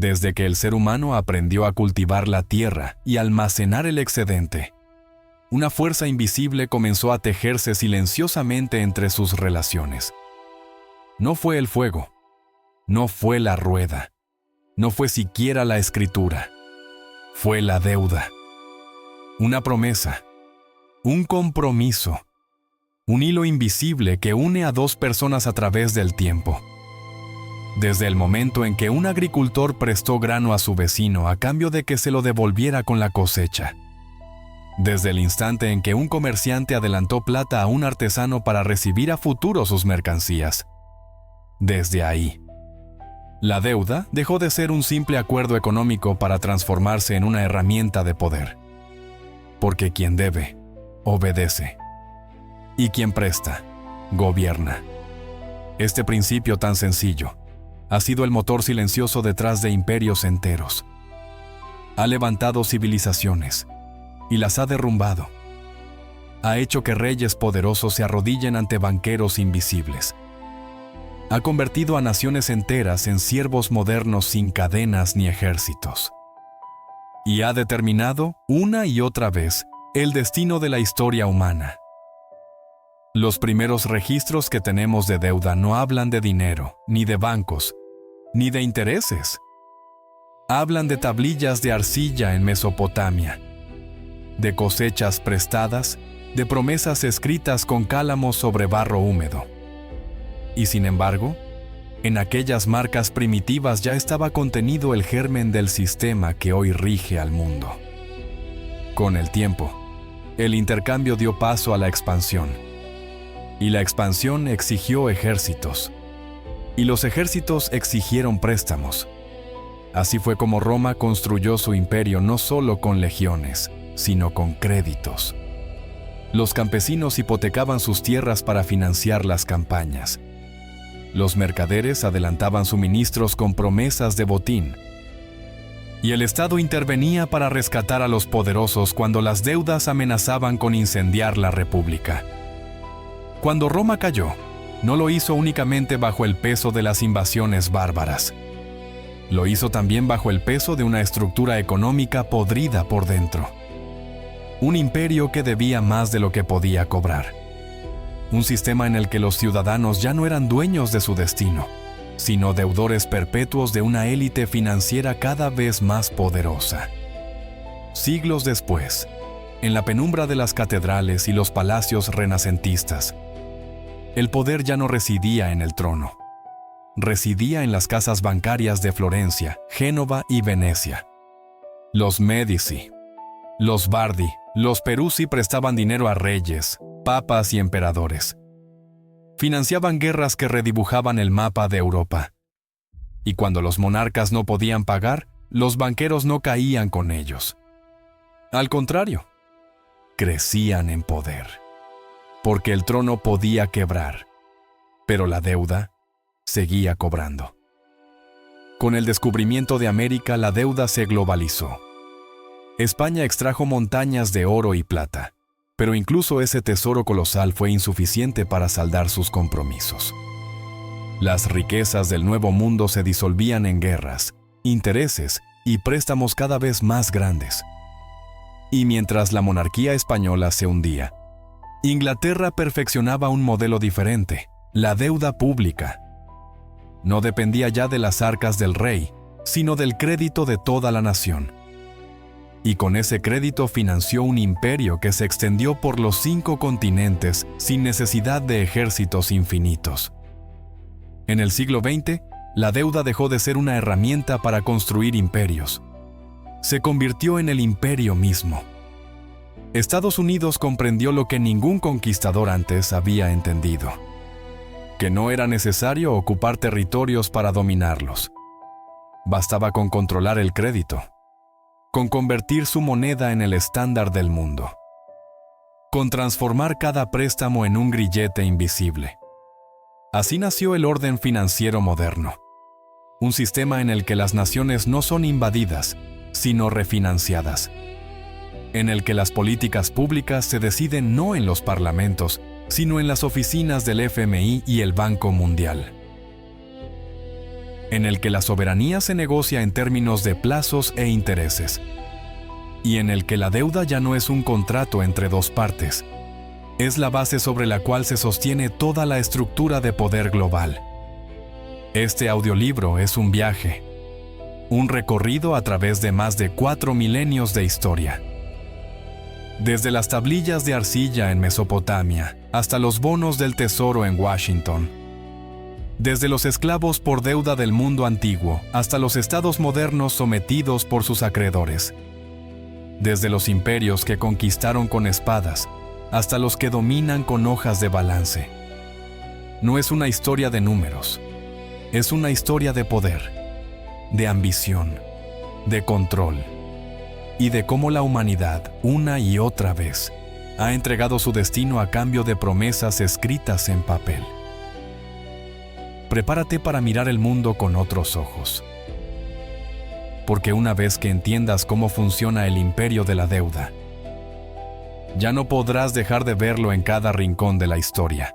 Desde que el ser humano aprendió a cultivar la tierra y almacenar el excedente, una fuerza invisible comenzó a tejerse silenciosamente entre sus relaciones. No fue el fuego, no fue la rueda, no fue siquiera la escritura. Fue la deuda. Una promesa, un compromiso, un hilo invisible que une a dos personas a través del tiempo. Desde el momento en que un agricultor prestó grano a su vecino a cambio de que se lo devolviera con la cosecha. Desde el instante en que un comerciante adelantó plata a un artesano para recibir a futuro sus mercancías. Desde ahí, la deuda dejó de ser un simple acuerdo económico para transformarse en una herramienta de poder. Porque quien debe, obedece. Y quien presta, gobierna. Este principio tan sencillo ha sido el motor silencioso detrás de imperios enteros. Ha levantado civilizaciones y las ha derrumbado. Ha hecho que reyes poderosos se arrodillen ante banqueros invisibles. Ha convertido a naciones enteras en siervos modernos sin cadenas ni ejércitos. Y ha determinado, una y otra vez, el destino de la historia humana. Los primeros registros que tenemos de deuda no hablan de dinero, ni de bancos, ni de intereses. Hablan de tablillas de arcilla en Mesopotamia, de cosechas prestadas, de promesas escritas con cálamos sobre barro húmedo. Y sin embargo, en aquellas marcas primitivas ya estaba contenido el germen del sistema que hoy rige al mundo. Con el tiempo, el intercambio dio paso a la expansión. Y la expansión exigió ejércitos. Y los ejércitos exigieron préstamos. Así fue como Roma construyó su imperio no solo con legiones, sino con créditos. Los campesinos hipotecaban sus tierras para financiar las campañas. Los mercaderes adelantaban suministros con promesas de botín. Y el Estado intervenía para rescatar a los poderosos cuando las deudas amenazaban con incendiar la República. Cuando Roma cayó, no lo hizo únicamente bajo el peso de las invasiones bárbaras. Lo hizo también bajo el peso de una estructura económica podrida por dentro. Un imperio que debía más de lo que podía cobrar. Un sistema en el que los ciudadanos ya no eran dueños de su destino, sino deudores perpetuos de una élite financiera cada vez más poderosa. Siglos después, en la penumbra de las catedrales y los palacios renacentistas, el poder ya no residía en el trono. Residía en las casas bancarias de Florencia, Génova y Venecia. Los Médici, los Bardi, los Peruzzi prestaban dinero a reyes, papas y emperadores. Financiaban guerras que redibujaban el mapa de Europa. Y cuando los monarcas no podían pagar, los banqueros no caían con ellos. Al contrario, crecían en poder. Porque el trono podía quebrar, pero la deuda seguía cobrando. Con el descubrimiento de América, la deuda se globalizó. España extrajo montañas de oro y plata, pero incluso ese tesoro colosal fue insuficiente para saldar sus compromisos. Las riquezas del Nuevo Mundo se disolvían en guerras, intereses y préstamos cada vez más grandes. Y mientras la monarquía española se hundía, Inglaterra perfeccionaba un modelo diferente, la deuda pública. No dependía ya de las arcas del rey, sino del crédito de toda la nación. Y con ese crédito financió un imperio que se extendió por los 5 continentes sin necesidad de ejércitos infinitos. En el siglo XX, la deuda dejó de ser una herramienta para construir imperios. Se convirtió en el imperio mismo. Estados Unidos comprendió lo que ningún conquistador antes había entendido: que no era necesario ocupar territorios para dominarlos. Bastaba con controlar el crédito, con convertir su moneda en el estándar del mundo, con transformar cada préstamo en un grillete invisible. Así nació el orden financiero moderno, un sistema en el que las naciones no son invadidas, sino refinanciadas, en el que las políticas públicas se deciden no en los parlamentos, sino en las oficinas del FMI y el Banco Mundial. en el que la soberanía se negocia en términos de plazos e intereses, y en el que la deuda ya no es un contrato entre dos partes, es la base sobre la cual se sostiene toda la estructura de poder global. Este audiolibro es un viaje, un recorrido a través de más de 4 milenios de historia. Desde las tablillas de arcilla en Mesopotamia hasta los bonos del tesoro en Washington. Desde los esclavos por deuda del mundo antiguo hasta los estados modernos sometidos por sus acreedores. Desde los imperios que conquistaron con espadas hasta los que dominan con hojas de balance. No es una historia de números, es una historia de poder, de ambición, de control y de cómo la humanidad, una y otra vez, ha entregado su destino a cambio de promesas escritas en papel. Prepárate para mirar el mundo con otros ojos. Porque una vez que entiendas cómo funciona el imperio de la deuda, ya no podrás dejar de verlo en cada rincón de la historia,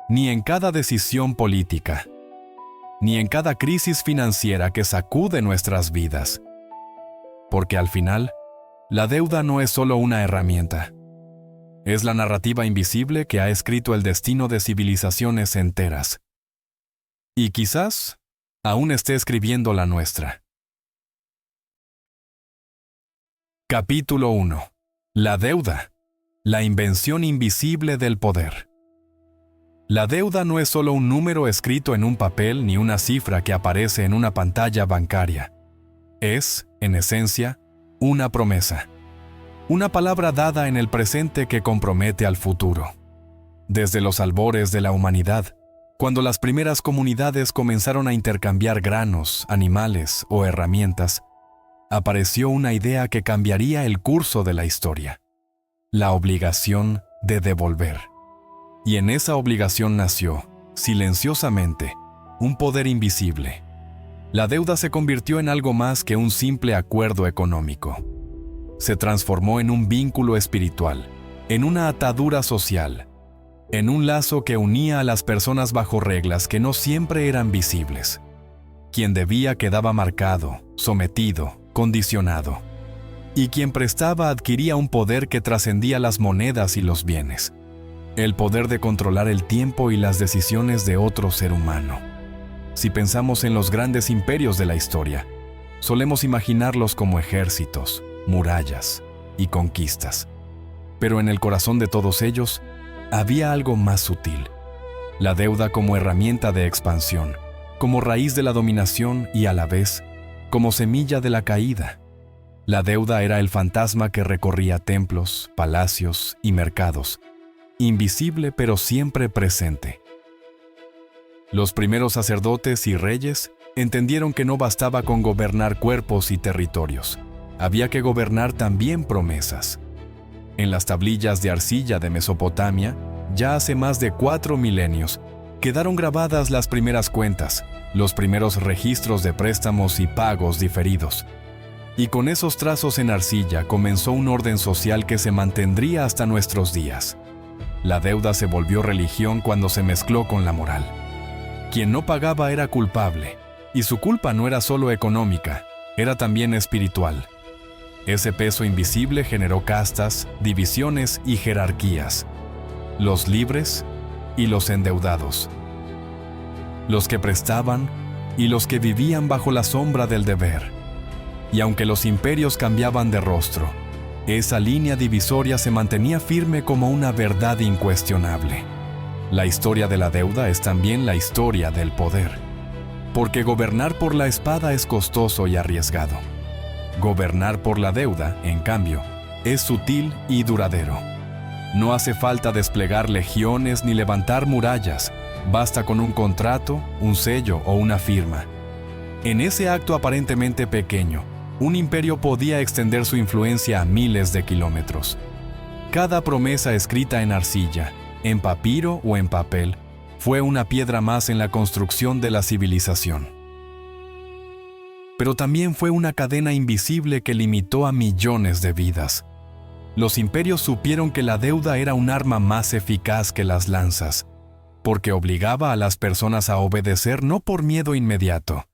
ni en cada decisión política, ni en cada crisis financiera que sacude nuestras vidas. Porque al final, la deuda no es solo una herramienta. Es la narrativa invisible que ha escrito el destino de civilizaciones enteras. Y quizás aún esté escribiendo la nuestra. Capítulo 1. La deuda, la invención invisible del poder. La deuda no es solo un número escrito en un papel ni una cifra que aparece en una pantalla bancaria. Es, en esencia, una promesa. Una palabra dada en el presente que compromete al futuro. Desde los albores de la humanidad, cuando las primeras comunidades comenzaron a intercambiar granos, animales o herramientas, apareció una idea que cambiaría el curso de la historia: la obligación de devolver. Y en esa obligación nació, silenciosamente, un poder invisible. La deuda se convirtió en algo más que un simple acuerdo económico. Se transformó en un vínculo espiritual, en una atadura social, en un lazo que unía a las personas bajo reglas que no siempre eran visibles. Quien debía quedaba marcado, sometido, condicionado. Y quien prestaba adquiría un poder que trascendía las monedas y los bienes. El poder de controlar el tiempo y las decisiones de otro ser humano. Si pensamos en los grandes imperios de la historia, solemos imaginarlos como ejércitos, murallas y conquistas. Pero en el corazón de todos ellos había algo más sutil: la deuda como herramienta de expansión, como raíz de la dominación y a la vez como semilla de la caída. La deuda era el fantasma que recorría templos, palacios y mercados, invisible pero siempre presente. Los primeros sacerdotes y reyes entendieron que no bastaba con gobernar cuerpos y territorios. Había que gobernar también promesas. En las tablillas de arcilla de Mesopotamia, ya hace más de 4 milenios, quedaron grabadas las primeras cuentas, los primeros registros de préstamos y pagos diferidos. Y con esos trazos en arcilla comenzó un orden social que se mantendría hasta nuestros días. La deuda se volvió religión cuando se mezcló con la moral. Quien no pagaba era culpable, y su culpa no era solo económica, era también espiritual. Ese peso invisible generó castas, divisiones y jerarquías. Los libres y los endeudados. Los que prestaban y los que vivían bajo la sombra del deber. Y aunque los imperios cambiaban de rostro, esa línea divisoria se mantenía firme como una verdad incuestionable. La historia de la deuda es también la historia del poder. Porque gobernar por la espada es costoso y arriesgado. Gobernar por la deuda, en cambio, es sutil y duradero. No hace falta desplegar legiones ni levantar murallas, basta con un contrato, un sello o una firma. En ese acto aparentemente pequeño, un imperio podía extender su influencia a miles de kilómetros. Cada promesa escrita en arcilla, en papiro o en papel, fue una piedra más en la construcción de la civilización. Pero también fue una cadena invisible que limitó a millones de vidas. Los imperios supieron que la deuda era un arma más eficaz que las lanzas, porque obligaba a las personas a obedecer no por miedo inmediato,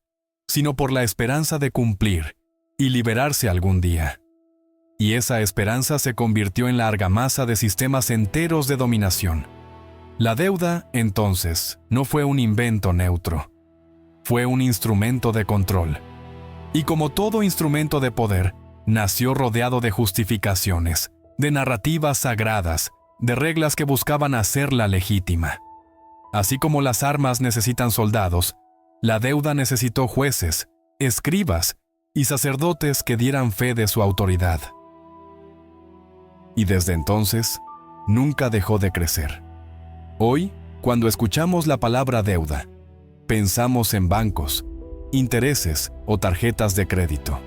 sino por la esperanza de cumplir y liberarse algún día. Y esa esperanza se convirtió en la argamasa de sistemas enteros de dominación. La deuda, entonces, no fue un invento neutro. Fue un instrumento de control. Y como todo instrumento de poder, nació rodeado de justificaciones, de narrativas sagradas, de reglas que buscaban hacerla legítima. Así como las armas necesitan soldados, la deuda necesitó jueces, escribas y sacerdotes que dieran fe de su autoridad. Y desde entonces, nunca dejó de crecer. Hoy, cuando escuchamos la palabra deuda, pensamos en bancos, intereses o tarjetas de crédito.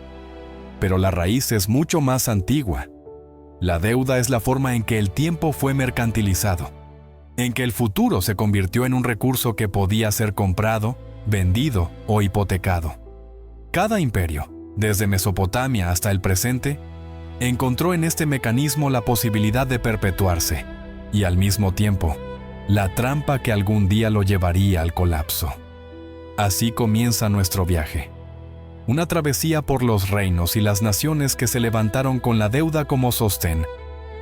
Pero la raíz es mucho más antigua. La deuda es la forma en que el tiempo fue mercantilizado, en que el futuro se convirtió en un recurso que podía ser comprado, vendido o hipotecado. Cada imperio, desde Mesopotamia hasta el presente, encontró en este mecanismo la posibilidad de perpetuarse y, al mismo tiempo, la trampa que algún día lo llevaría al colapso. Así comienza nuestro viaje. Una travesía por los reinos y las naciones que se levantaron con la deuda como sostén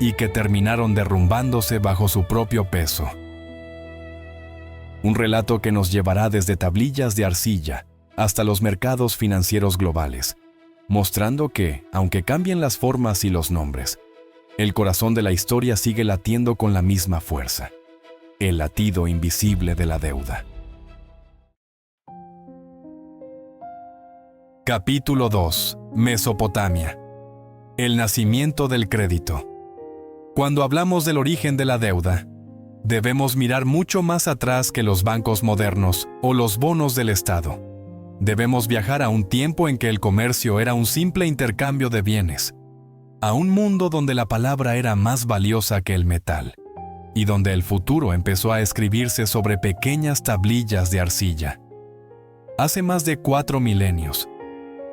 y que terminaron derrumbándose bajo su propio peso. Un relato que nos llevará desde tablillas de arcilla hasta los mercados financieros globales, mostrando que, aunque cambien las formas y los nombres, el corazón de la historia sigue latiendo con la misma fuerza. El latido invisible de la deuda. Capítulo 2. Mesopotamia. El nacimiento del crédito. Cuando hablamos del origen de la deuda, debemos mirar mucho más atrás que los bancos modernos o los bonos del Estado. Debemos viajar a un tiempo en que el comercio era un simple intercambio de bienes, a un mundo donde la palabra era más valiosa que el metal, y donde el futuro empezó a escribirse sobre pequeñas tablillas de arcilla. Hace más de 4 milenios,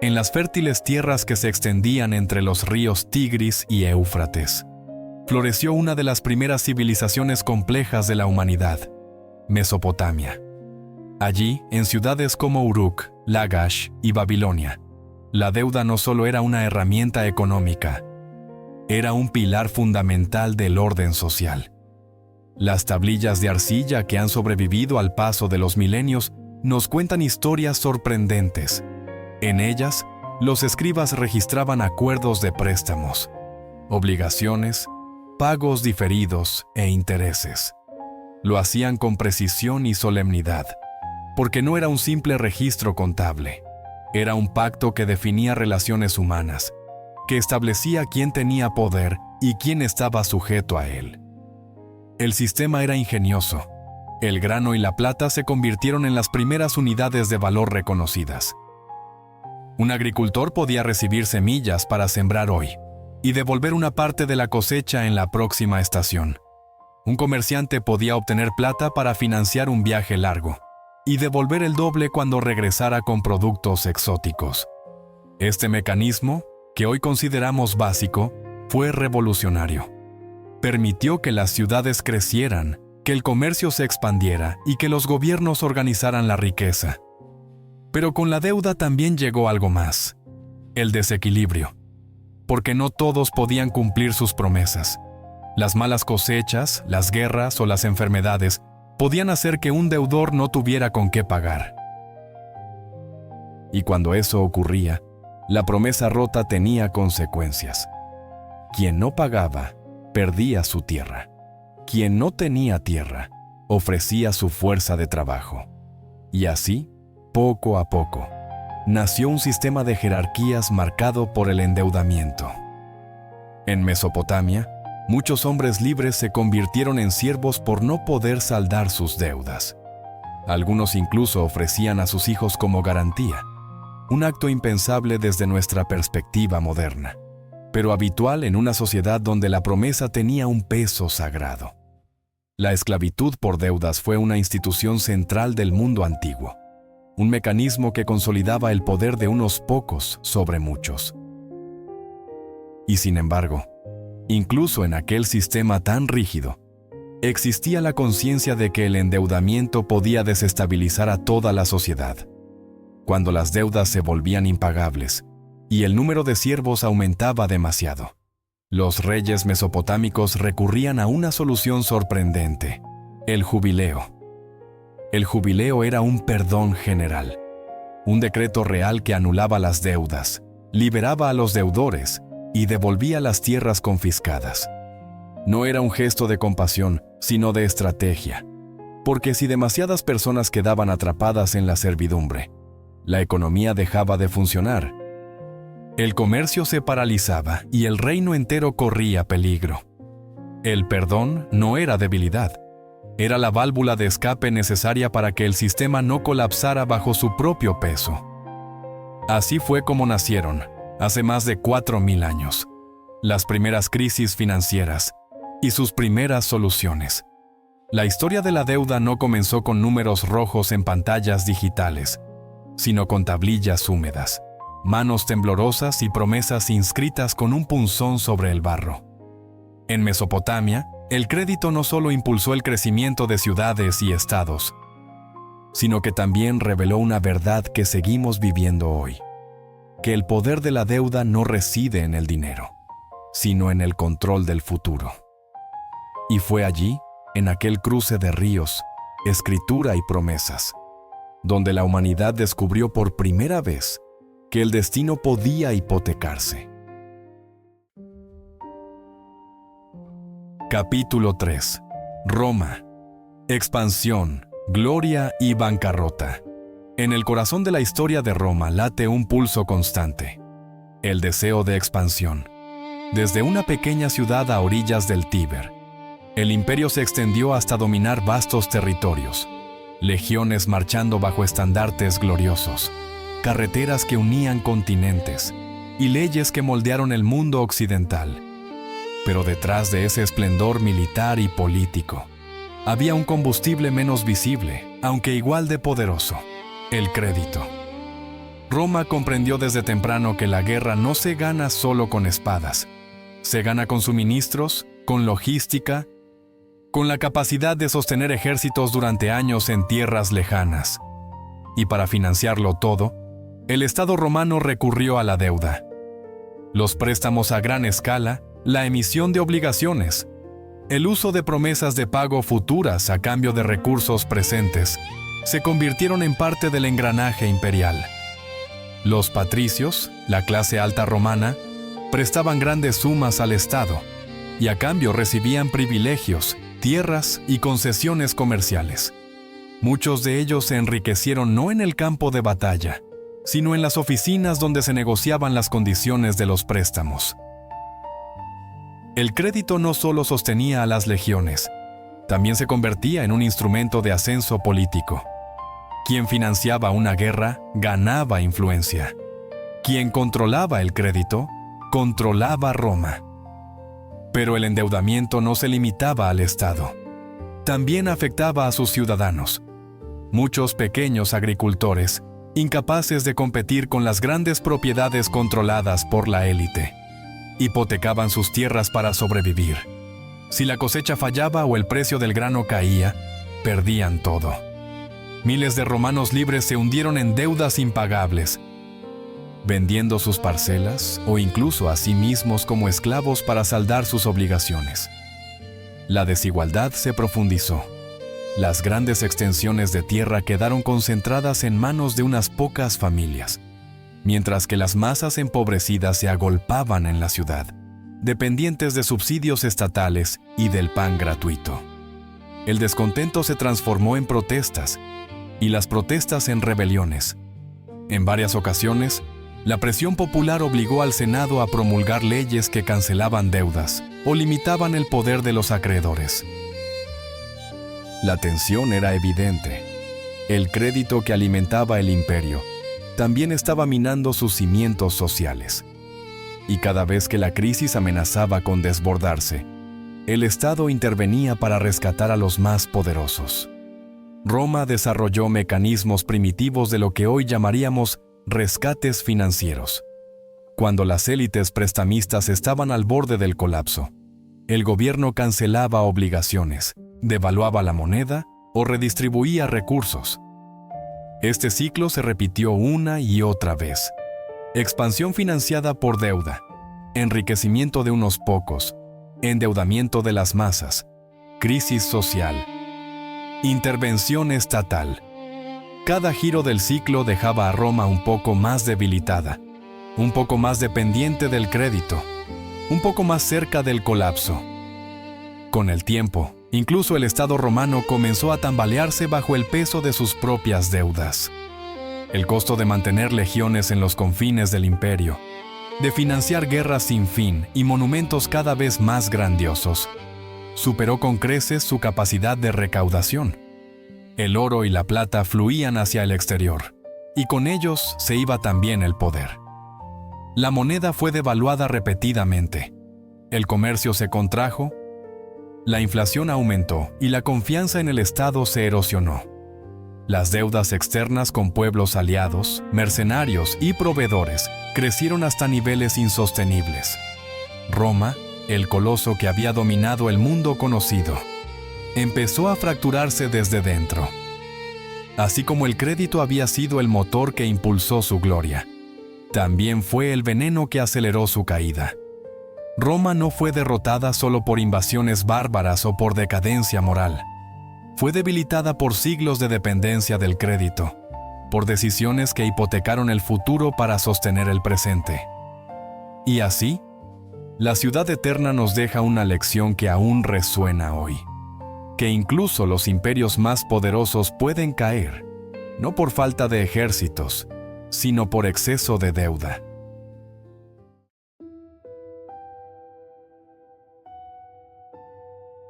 en las fértiles tierras que se extendían entre los ríos Tigris y Éufrates, floreció una de las primeras civilizaciones complejas de la humanidad, Mesopotamia. Allí, en ciudades como Uruk, Lagash y Babilonia, la deuda no solo era una herramienta económica, era un pilar fundamental del orden social. Las tablillas de arcilla que han sobrevivido al paso de los milenios nos cuentan historias sorprendentes. En ellas, los escribas registraban acuerdos de préstamos, obligaciones, pagos diferidos e intereses. Lo hacían con precisión y solemnidad, porque no era un simple registro contable. Era un pacto que definía relaciones humanas, que establecía quién tenía poder y quién estaba sujeto a él. El sistema era ingenioso. El grano y la plata se convirtieron en las primeras unidades de valor reconocidas. Un agricultor podía recibir semillas para sembrar hoy y devolver una parte de la cosecha en la próxima estación. Un comerciante podía obtener plata para financiar un viaje largo y devolver el doble cuando regresara con productos exóticos. Este mecanismo, que hoy consideramos básico, fue revolucionario. Permitió que las ciudades crecieran, que el comercio se expandiera y que los gobiernos organizaran la riqueza. Pero con la deuda también llegó algo más: el desequilibrio. Porque no todos podían cumplir sus promesas. Las malas cosechas, las guerras o las enfermedades podían hacer que un deudor no tuviera con qué pagar. Y cuando eso ocurría, la promesa rota tenía consecuencias. Quien no pagaba, perdía su tierra. Quien no tenía tierra, ofrecía su fuerza de trabajo. Y así, poco a poco, nació un sistema de jerarquías marcado por el endeudamiento. En Mesopotamia, muchos hombres libres se convirtieron en siervos por no poder saldar sus deudas. Algunos incluso ofrecían a sus hijos como garantía, un acto impensable desde nuestra perspectiva moderna, pero habitual en una sociedad donde la promesa tenía un peso sagrado. La esclavitud por deudas fue una institución central del mundo antiguo, un mecanismo que consolidaba el poder de unos pocos sobre muchos. Y sin embargo, incluso en aquel sistema tan rígido, Existía la conciencia de que el endeudamiento podía desestabilizar a toda la sociedad. Cuando las deudas se volvían impagables y el número de siervos aumentaba demasiado, los reyes mesopotámicos recurrían a una solución sorprendente: el jubileo. El jubileo era un perdón general, un decreto real que anulaba las deudas, liberaba a los deudores y devolvía las tierras confiscadas. No era un gesto de compasión, sino de estrategia, porque si demasiadas personas quedaban atrapadas en la servidumbre, la economía dejaba de funcionar. El comercio se paralizaba y el reino entero corría peligro. El perdón no era debilidad, era la válvula de escape necesaria para que el sistema no colapsara bajo su propio peso. Así fue como nacieron, hace más de 4000 años, las primeras crisis financieras y sus primeras soluciones. La historia de la deuda no comenzó con números rojos en pantallas digitales, sino con tablillas húmedas, manos temblorosas y promesas inscritas con un punzón sobre el barro. En Mesopotamia, el crédito no solo impulsó el crecimiento de ciudades y estados, sino que también reveló una verdad que seguimos viviendo hoy: que el poder de la deuda no reside en el dinero, sino en el control del futuro. Y fue allí, en aquel cruce de ríos, escritura y promesas, donde la humanidad descubrió por primera vez que el destino podía hipotecarse. Capítulo 3. Roma. Expansión, gloria y bancarrota. En el corazón de la historia de Roma late un pulso constante: el deseo de expansión. Desde una pequeña ciudad a orillas del Tíber, el imperio se extendió hasta dominar vastos territorios, legiones marchando bajo estandartes gloriosos, carreteras que unían continentes y leyes que moldearon el mundo occidental. Pero detrás de ese esplendor militar y político, había un combustible menos visible, aunque igual de poderoso: el crédito. Roma comprendió desde temprano que la guerra no se gana solo con espadas, se gana con suministros, con logística, con la capacidad de sostener ejércitos durante años en tierras lejanas. Y para financiarlo todo, el Estado romano recurrió a la deuda. Los préstamos a gran escala, la emisión de obligaciones, el uso de promesas de pago futuras a cambio de recursos presentes, se convirtieron en parte del engranaje imperial. Los patricios, la clase alta romana, prestaban grandes sumas al Estado y a cambio recibían privilegios, tierras y concesiones comerciales. Muchos de ellos se enriquecieron no en el campo de batalla, sino en las oficinas donde se negociaban las condiciones de los préstamos. El crédito no solo sostenía a las legiones, también se convertía en un instrumento de ascenso político. Quien financiaba una guerra ganaba influencia. Quien controlaba el crédito controlaba Roma. Pero el endeudamiento no se limitaba al Estado. También afectaba a sus ciudadanos. Muchos pequeños agricultores, incapaces de competir con las grandes propiedades controladas por la élite, hipotecaban sus tierras para sobrevivir. Si la cosecha fallaba o el precio del grano caía, perdían todo. Miles de romanos libres se hundieron en deudas impagables, vendiendo sus parcelas o incluso a sí mismos como esclavos para saldar sus obligaciones. La desigualdad se profundizó. Las grandes extensiones de tierra quedaron concentradas en manos de unas pocas familias, mientras que las masas empobrecidas se agolpaban en la ciudad, dependientes de subsidios estatales y del pan gratuito. El descontento se transformó en protestas, y las protestas en rebeliones. En varias ocasiones, la presión popular obligó al Senado a promulgar leyes que cancelaban deudas o limitaban el poder de los acreedores. La tensión era evidente. El crédito que alimentaba el imperio también estaba minando sus cimientos sociales. Y cada vez que la crisis amenazaba con desbordarse, el Estado intervenía para rescatar a los más poderosos. Roma desarrolló mecanismos primitivos de lo que hoy llamaríamos rescates financieros. Cuando las élites prestamistas estaban al borde del colapso, El gobierno cancelaba obligaciones, devaluaba la moneda o redistribuía recursos. Este ciclo se repitió una y otra vez. Expansión financiada por deuda, enriquecimiento de unos pocos, endeudamiento de las masas, crisis social, intervención estatal. Cada giro del ciclo dejaba a Roma un poco más debilitada, un poco más dependiente del crédito, un poco más cerca del colapso. Con el tiempo, incluso el Estado romano comenzó a tambalearse bajo el peso de sus propias deudas. El costo de mantener legiones en los confines del imperio, de financiar guerras sin fin y monumentos cada vez más grandiosos, superó con creces su capacidad de recaudación. El oro y la plata fluían hacia el exterior, y con ellos se iba también el poder. La moneda fue devaluada repetidamente, el comercio se contrajo, la inflación aumentó y la confianza en el Estado se erosionó. Las deudas externas con pueblos aliados, mercenarios y proveedores crecieron hasta niveles insostenibles. Roma, el coloso que había dominado el mundo conocido, empezó a fracturarse desde dentro. Así como el crédito había sido el motor que impulsó su gloria, también fue el veneno que aceleró su caída. Roma no fue derrotada solo por invasiones bárbaras o por decadencia moral. Fue debilitada por siglos de dependencia del crédito, por decisiones que hipotecaron el futuro para sostener el presente. Y así, la ciudad eterna nos deja una lección que aún resuena hoy, que incluso los imperios más poderosos pueden caer, no por falta de ejércitos, sino por exceso de deuda.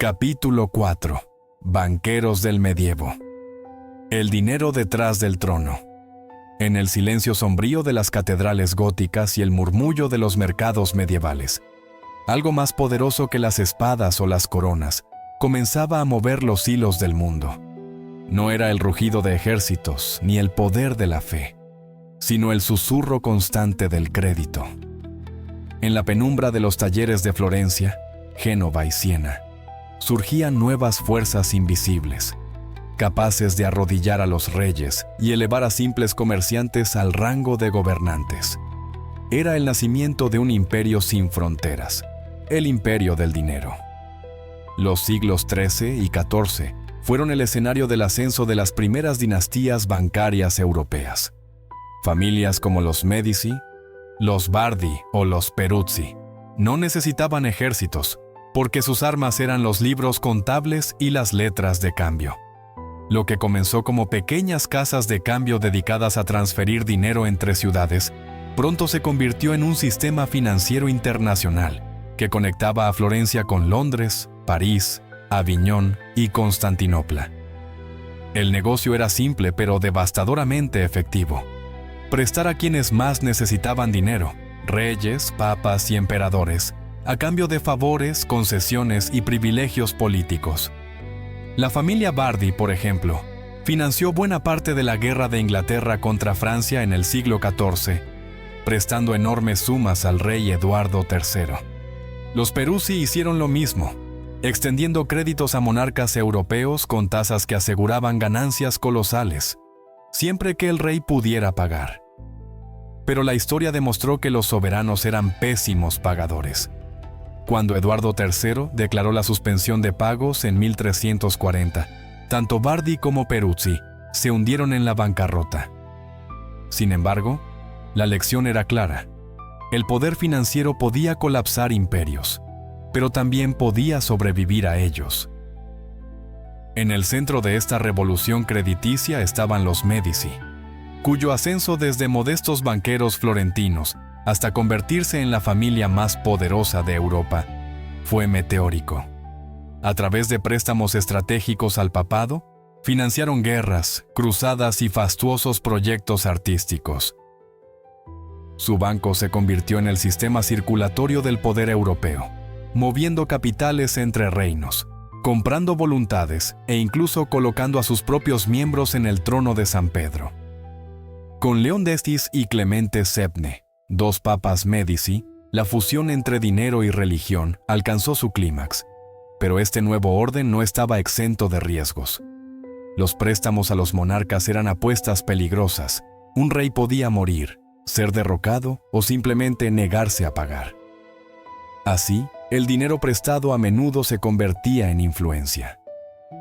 Capítulo 4. Banqueros del medievo. El dinero detrás del trono. En el silencio sombrío de las catedrales góticas y el murmullo de los mercados medievales, algo más poderoso que las espadas o las coronas comenzaba a mover los hilos del mundo. No era el rugido de ejércitos ni el poder de la fe, sino el susurro constante del crédito. En la penumbra de los talleres de Florencia, Génova y Siena, surgían nuevas fuerzas invisibles, capaces de arrodillar a los reyes y elevar a simples comerciantes al rango de gobernantes. Era el nacimiento de un imperio sin fronteras, el imperio del dinero. Los siglos XIII y XIV fueron el escenario del ascenso de las primeras dinastías bancarias europeas. Familias como los Medici, los Bardi o los Peruzzi no necesitaban ejércitos, porque sus armas eran los libros contables y las letras de cambio. Lo que comenzó como pequeñas casas de cambio dedicadas a transferir dinero entre ciudades, pronto se convirtió en un sistema financiero internacional que conectaba a Florencia con Londres, París, Aviñón y Constantinopla. El negocio era simple pero devastadoramente efectivo. Prestar a quienes más necesitaban dinero, reyes, papas y emperadores, a cambio de favores, concesiones y privilegios políticos. La familia Bardi, por ejemplo, financió buena parte de la guerra de Inglaterra contra Francia en el siglo XIV, prestando enormes sumas al rey Eduardo III. Los Peruzzi hicieron lo mismo, extendiendo créditos a monarcas europeos con tasas que aseguraban ganancias colosales, siempre que el rey pudiera pagar. Pero la historia demostró que los soberanos eran pésimos pagadores. Cuando Eduardo III declaró la suspensión de pagos en 1340, tanto Bardi como Peruzzi se hundieron en la bancarrota. Sin embargo, la lección era clara. El poder financiero podía colapsar imperios, pero también podía sobrevivir a ellos. En el centro de esta revolución crediticia estaban los Medici, cuyo ascenso desde modestos banqueros florentinos hasta convertirse en la familia más poderosa de Europa fue meteórico. A través de préstamos estratégicos al papado, financiaron guerras, cruzadas y fastuosos proyectos artísticos. Su banco se convirtió en el sistema circulatorio del poder europeo, moviendo capitales entre reinos, comprando voluntades e incluso colocando a sus propios miembros en el trono de San Pedro. Con León X y Clemente VII, dos papas Medici, La fusión entre dinero y religión alcanzó su clímax, pero este nuevo orden no estaba exento de riesgos. Los préstamos a los monarcas eran apuestas peligrosas. Un rey podía morir, ser derrocado o simplemente negarse a pagar. Así, el dinero prestado a menudo se convertía en influencia.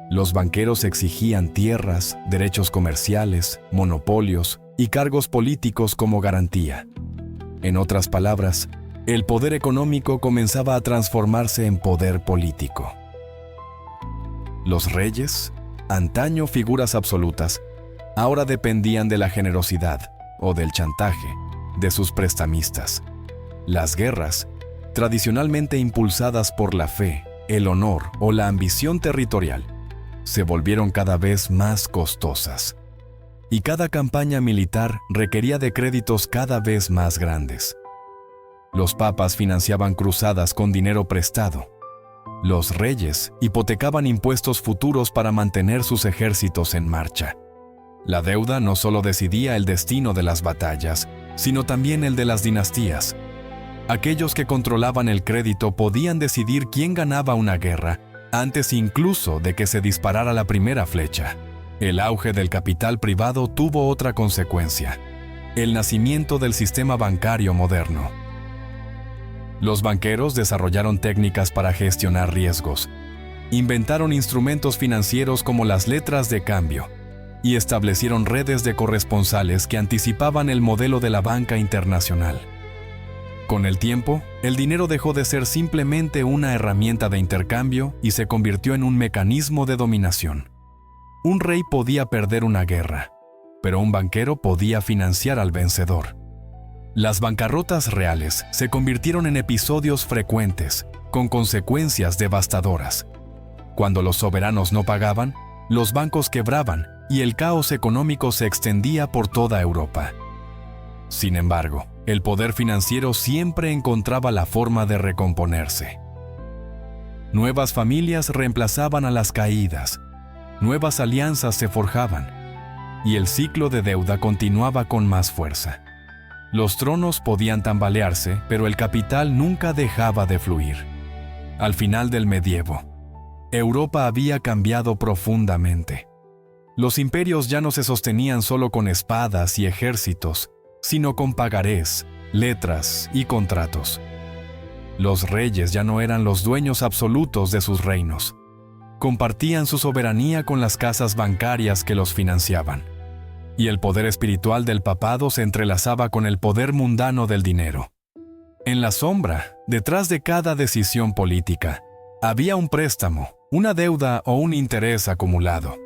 Los banqueros exigían tierras, derechos comerciales, monopolios y cargos políticos como garantía. En otras palabras, el poder económico comenzaba a transformarse en poder político. Los reyes, antaño figuras absolutas, ahora dependían de la generosidad o del chantaje de sus prestamistas. Las guerras, tradicionalmente impulsadas por la fe, el honor o la ambición territorial, se volvieron cada vez más costosas. Y cada campaña militar requería de créditos cada vez más grandes. Los papas financiaban cruzadas con dinero prestado. Los reyes hipotecaban impuestos futuros para mantener sus ejércitos en marcha. La deuda no solo decidía el destino de las batallas, sino también el de las dinastías. Aquellos que controlaban el crédito podían decidir quién ganaba una guerra antes incluso de que se disparara la primera flecha. El auge del capital privado tuvo otra consecuencia: el nacimiento del sistema bancario moderno. Los banqueros desarrollaron técnicas para gestionar riesgos, inventaron instrumentos financieros como las letras de cambio y establecieron redes de corresponsales que anticipaban el modelo de la banca internacional. Con el tiempo, el dinero dejó de ser simplemente una herramienta de intercambio y se convirtió en un mecanismo de dominación. Un rey podía perder una guerra, pero un banquero podía financiar al vencedor. Las bancarrotas reales se convirtieron en episodios frecuentes, con consecuencias devastadoras. Cuando los soberanos no pagaban, los bancos quebraban y el caos económico se extendía por toda Europa. Sin embargo, el poder financiero siempre encontraba la forma de recomponerse. Nuevas familias reemplazaban a las caídas, nuevas alianzas se forjaban, y el ciclo de deuda continuaba con más fuerza. Los tronos podían tambalearse, pero el capital nunca dejaba de fluir. Al final del medievo, Europa había cambiado profundamente. Los imperios ya no se sostenían solo con espadas y ejércitos, sino con pagarés, letras y contratos. Los reyes ya no eran los dueños absolutos de sus reinos. Compartían su soberanía con las casas bancarias que los financiaban. Y el poder espiritual del papado se entrelazaba con el poder mundano del dinero. En la sombra, detrás de cada decisión política, había un préstamo, una deuda o un interés acumulado.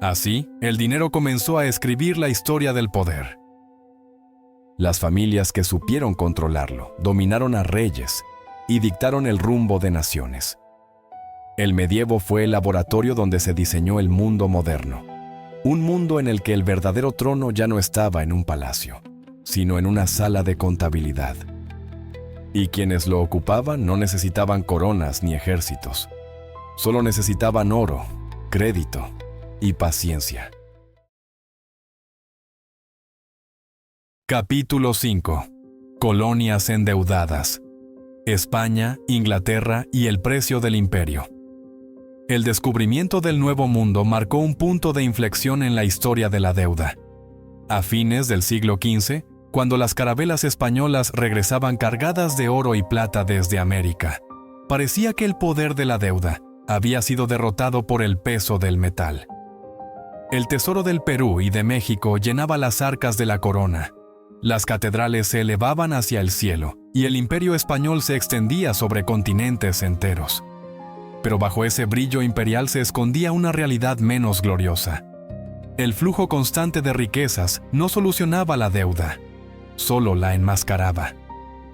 Así, el dinero comenzó a escribir la historia del poder. Las familias que supieron controlarlo dominaron a reyes y dictaron el rumbo de naciones. El medievo fue el laboratorio donde se diseñó el mundo moderno. Un mundo en el que el verdadero trono ya no estaba en un palacio, sino en una sala de contabilidad. Y quienes lo ocupaban no necesitaban coronas ni ejércitos. Solo necesitaban oro, crédito y paciencia. Capítulo 5. Colonias endeudadas. España, Inglaterra y el precio del imperio. El descubrimiento del Nuevo Mundo marcó un punto de inflexión en la historia de la deuda. A fines del siglo XV, cuando las carabelas españolas regresaban cargadas de oro y plata desde América, parecía que el poder de la deuda había sido derrotado por el peso del metal. El tesoro del Perú y de México llenaba las arcas de la corona. Las catedrales se elevaban hacia el cielo y el imperio español se extendía sobre continentes enteros. Pero bajo ese brillo imperial se escondía una realidad menos gloriosa. El flujo constante de riquezas no solucionaba la deuda, solo la enmascaraba.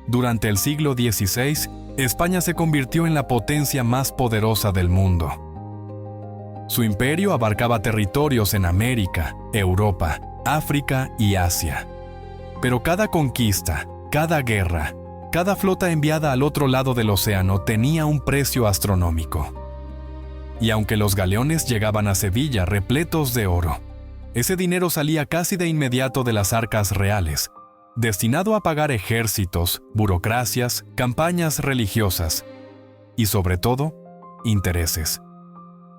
Durante el siglo XVI, España se convirtió en la potencia más poderosa del mundo. Su imperio abarcaba territorios en América, Europa, África y Asia. Pero cada conquista, cada guerra, cada flota enviada al otro lado del océano tenía un precio astronómico. Y aunque los galeones llegaban a Sevilla repletos de oro, ese dinero salía casi de inmediato de las arcas reales, destinado a pagar ejércitos, burocracias, campañas religiosas y, sobre todo, intereses.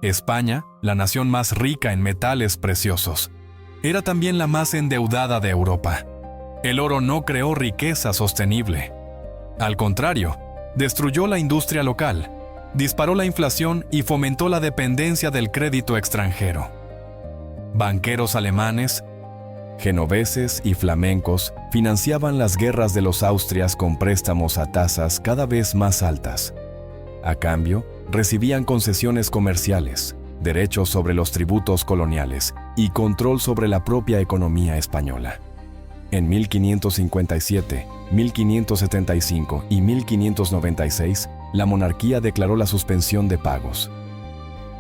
España, la nación más rica en metales preciosos, era también la más endeudada de Europa. El oro no creó riqueza sostenible. Al contrario, destruyó la industria local, disparó la inflación y fomentó la dependencia del crédito extranjero. Banqueros alemanes, genoveses y flamencos financiaban las guerras de los Austrias con préstamos a tasas cada vez más altas. A cambio, recibían concesiones comerciales, derechos sobre los tributos coloniales y control sobre la propia economía española. En 1557, 1575 y 1596, la monarquía declaró la suspensión de pagos.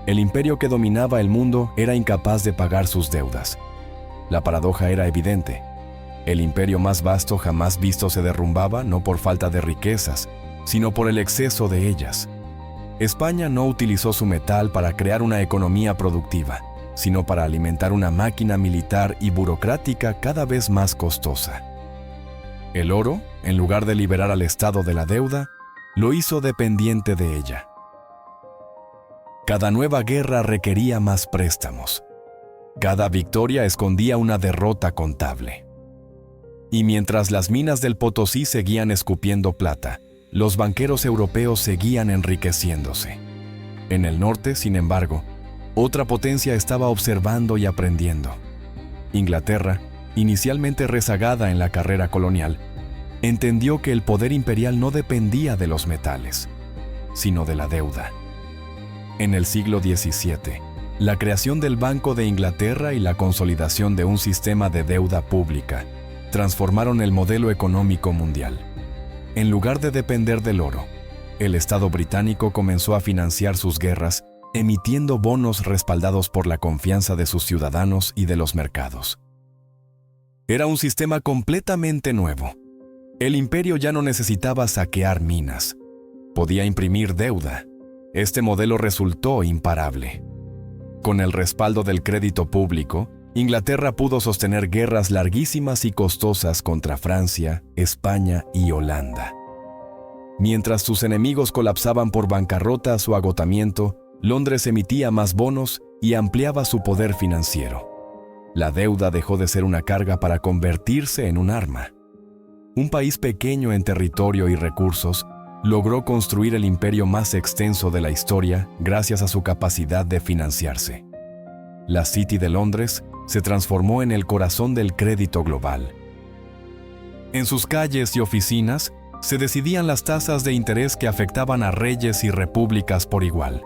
El imperio que dominaba el mundo era incapaz de pagar sus deudas. La paradoja era evidente. El imperio más vasto jamás visto se derrumbaba no por falta de riquezas, sino por el exceso de ellas. España no utilizó su metal para crear una economía productiva, sino para alimentar una máquina militar y burocrática cada vez más costosa. El oro, en lugar de liberar al Estado de la deuda, lo hizo dependiente de ella. Cada nueva guerra requería más préstamos. Cada victoria escondía una derrota contable. Y mientras las minas del Potosí seguían escupiendo plata, los banqueros europeos seguían enriqueciéndose. En el norte, sin embargo, otra potencia estaba observando y aprendiendo. Inglaterra, inicialmente rezagada en la carrera colonial, entendió que el poder imperial no dependía de los metales, sino de la deuda. En el siglo XVII, la creación del Banco de Inglaterra y la consolidación de un sistema de deuda pública transformaron el modelo económico mundial. En lugar de depender del oro, el Estado británico comenzó a financiar sus guerras emitiendo bonos respaldados por la confianza de sus ciudadanos y de los mercados. Era un sistema completamente nuevo. El imperio ya no necesitaba saquear minas. Podía imprimir deuda. Este modelo resultó imparable. Con el respaldo del crédito público, Inglaterra pudo sostener guerras larguísimas y costosas contra Francia, España y Holanda. Mientras sus enemigos colapsaban por bancarrotas o agotamiento, Londres emitía más bonos y ampliaba su poder financiero. La deuda dejó de ser una carga para convertirse en un arma. Un país pequeño en territorio y recursos logró construir el imperio más extenso de la historia gracias a su capacidad de financiarse. La City de Londres se transformó en el corazón del crédito global. En sus calles y oficinas se decidían las tasas de interés que afectaban a reyes y repúblicas por igual.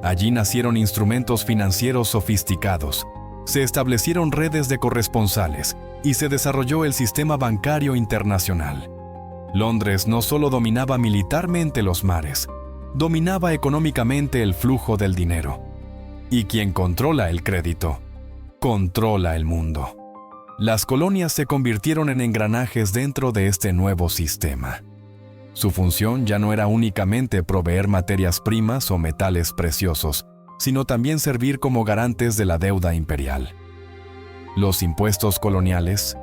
Allí nacieron instrumentos financieros sofisticados, se establecieron redes de corresponsales y se desarrolló el sistema bancario internacional. Londres no solo dominaba militarmente los mares, dominaba económicamente el flujo del dinero. Y quien controla el crédito, controla el mundo. Las colonias se convirtieron en engranajes dentro de este nuevo sistema. Su función ya no era únicamente proveer materias primas o metales preciosos, sino también servir como garantes de la deuda imperial. Los impuestos coloniales,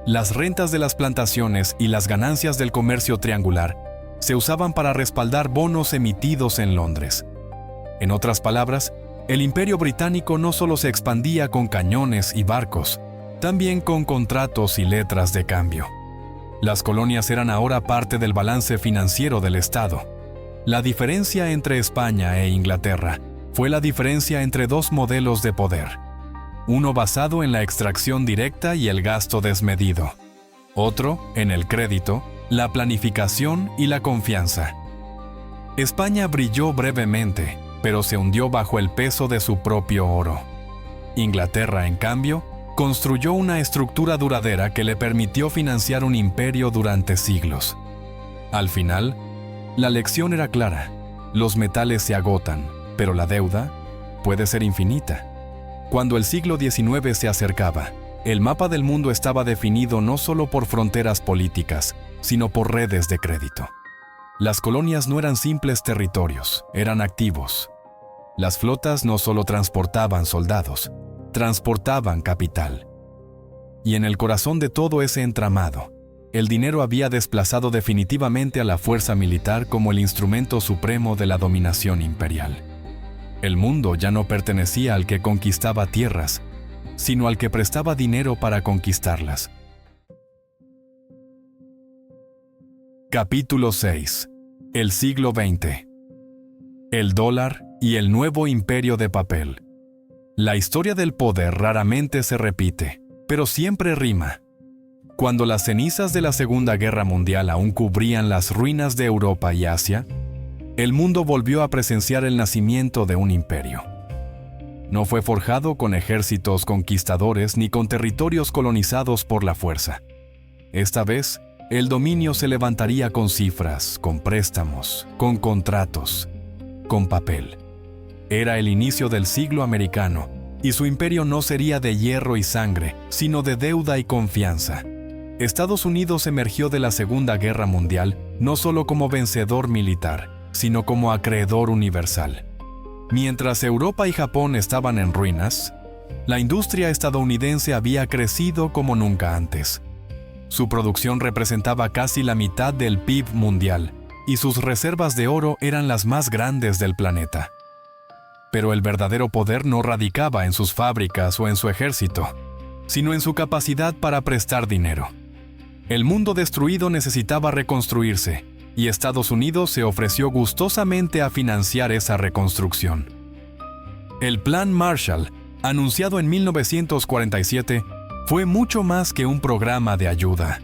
las rentas de las plantaciones y las ganancias del comercio triangular se usaban para respaldar bonos emitidos en Londres. En otras palabras, el Imperio Británico no solo se expandía con cañones y barcos, también con contratos y letras de cambio. Las colonias eran ahora parte del balance financiero del Estado. La diferencia entre España e Inglaterra fue la diferencia entre dos modelos de poder. Uno basado en la extracción directa y el gasto desmedido. Otro en el crédito, la planificación y la confianza. España brilló brevemente, pero se hundió bajo el peso de su propio oro. Inglaterra, en cambio, construyó una estructura duradera que le permitió financiar un imperio durante siglos. Al final, la lección era clara. Los metales se agotan, pero la deuda puede ser infinita. Cuando el siglo XIX se acercaba, el mapa del mundo estaba definido no solo por fronteras políticas, sino por redes de crédito. Las colonias no eran simples territorios, eran activos. Las flotas no solo transportaban soldados, transportaban capital. Y en el corazón de todo ese entramado, el dinero había desplazado definitivamente a la fuerza militar como el instrumento supremo de la dominación imperial. El mundo ya no pertenecía al que conquistaba tierras, sino al que prestaba dinero para conquistarlas. Capítulo 6. El siglo XX. El dólar y el nuevo imperio de papel. La historia del poder raramente se repite, pero siempre rima. Cuando las cenizas de la Segunda Guerra Mundial aún cubrían las ruinas de Europa y Asia, el mundo volvió a presenciar el nacimiento de un imperio. No fue forjado con ejércitos conquistadores ni con territorios colonizados por la fuerza. Esta vez, el dominio se levantaría con cifras, con préstamos, con contratos, con papel. Era el inicio del siglo americano, y su imperio no sería de hierro y sangre, sino de deuda y confianza. Estados Unidos emergió de la Segunda Guerra Mundial no solo como vencedor militar, sino como acreedor universal. Mientras Europa y Japón estaban en ruinas, la industria estadounidense había crecido como nunca antes. Su producción representaba casi la mitad del PIB mundial, y sus reservas de oro eran las más grandes del planeta. Pero el verdadero poder no radicaba en sus fábricas o en su ejército, sino en su capacidad para prestar dinero. El mundo destruido necesitaba reconstruirse, y Estados Unidos se ofreció gustosamente a financiar esa reconstrucción. El Plan Marshall, anunciado en 1947, fue mucho más que un programa de ayuda.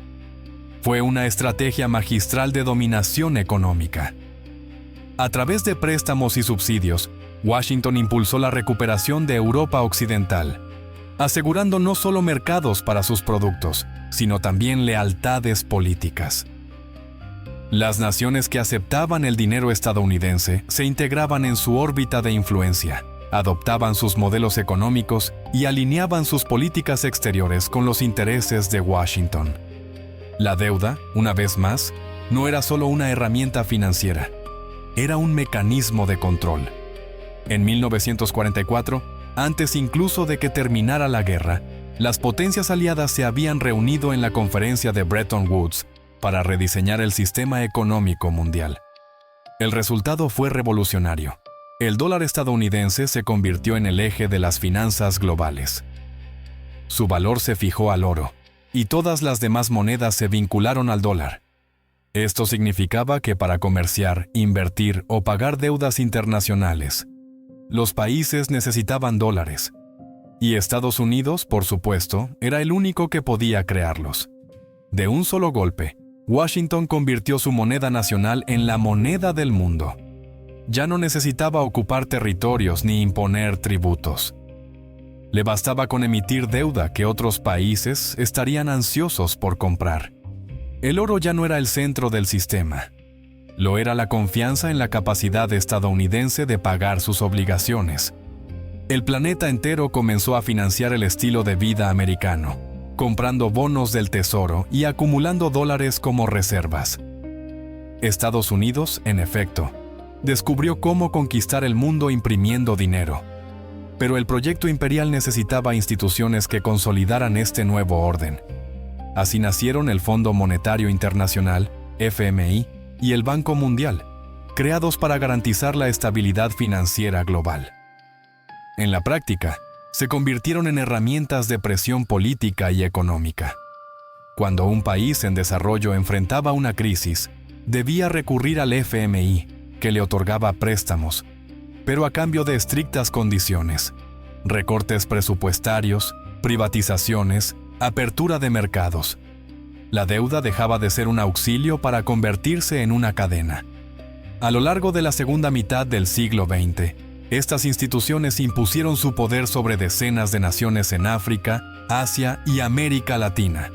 Fue una estrategia magistral de dominación económica. A través de préstamos y subsidios, Washington impulsó la recuperación de Europa Occidental, asegurando no solo mercados para sus productos, sino también lealtades políticas. Las naciones que aceptaban el dinero estadounidense se integraban en su órbita de influencia, adoptaban sus modelos económicos y alineaban sus políticas exteriores con los intereses de Washington. La deuda, una vez más, no era solo una herramienta financiera, era un mecanismo de control. En 1944, antes incluso de que terminara la guerra, las potencias aliadas se habían reunido en la conferencia de Bretton Woods para rediseñar el sistema económico mundial. El resultado fue revolucionario. El dólar estadounidense se convirtió en el eje de las finanzas globales. Su valor se fijó al oro, y todas las demás monedas se vincularon al dólar. Esto significaba que para comerciar, invertir o pagar deudas internacionales, los países necesitaban dólares. Y Estados Unidos, por supuesto, era el único que podía crearlos. De un solo golpe, Washington convirtió su moneda nacional en la moneda del mundo. Ya no necesitaba ocupar territorios ni imponer tributos. Le bastaba con emitir deuda que otros países estarían ansiosos por comprar. El oro ya no era el centro del sistema. Lo era la confianza en la capacidad estadounidense de pagar sus obligaciones. El planeta entero comenzó a financiar el estilo de vida americano, comprando bonos del tesoro y acumulando dólares como reservas. Estados Unidos, en efecto, descubrió cómo conquistar el mundo imprimiendo dinero. Pero el proyecto imperial necesitaba instituciones que consolidaran este nuevo orden. Así nacieron el Fondo Monetario Internacional, FMI, y el Banco Mundial, creados para garantizar la estabilidad financiera global. En la práctica, se convirtieron en herramientas de presión política y económica. Cuando un país en desarrollo enfrentaba una crisis, debía recurrir al FMI, que le otorgaba préstamos, pero a cambio de estrictas condiciones: recortes presupuestarios, privatizaciones, apertura de mercados. La deuda dejaba de ser un auxilio para convertirse en una cadena. A lo largo de la segunda mitad del siglo XX, estas instituciones impusieron su poder sobre decenas de naciones en África, Asia y América Latina.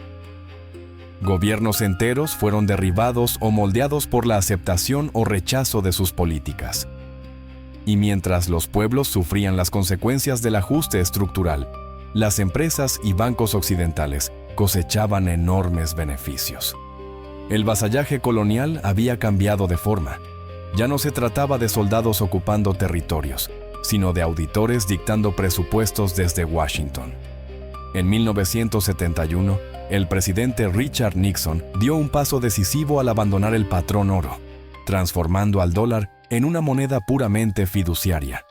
Gobiernos enteros fueron derribados o moldeados por la aceptación o rechazo de sus políticas. Y mientras los pueblos sufrían las consecuencias del ajuste estructural, las empresas y bancos occidentales cosechaban enormes beneficios. El vasallaje colonial había cambiado de forma. Ya no se trataba de soldados ocupando territorios, sino de auditores dictando presupuestos desde Washington. En 1971, el presidente Richard Nixon dio un paso decisivo al abandonar el patrón oro, transformando al dólar en una moneda puramente fiduciaria.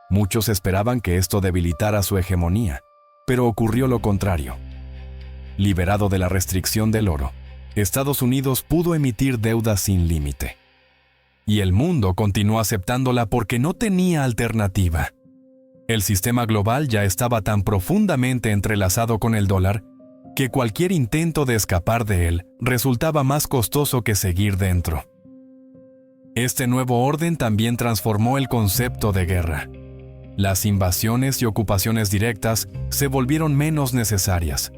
Muchos esperaban que esto debilitara su hegemonía, pero ocurrió lo contrario. Liberado de la restricción del oro, Estados Unidos pudo emitir deuda sin límite. Y el mundo continuó aceptándola porque no tenía alternativa. El sistema global ya estaba tan profundamente entrelazado con el dólar que cualquier intento de escapar de él resultaba más costoso que seguir dentro. Este nuevo orden también transformó el concepto de guerra. Las invasiones y ocupaciones directas se volvieron menos necesarias.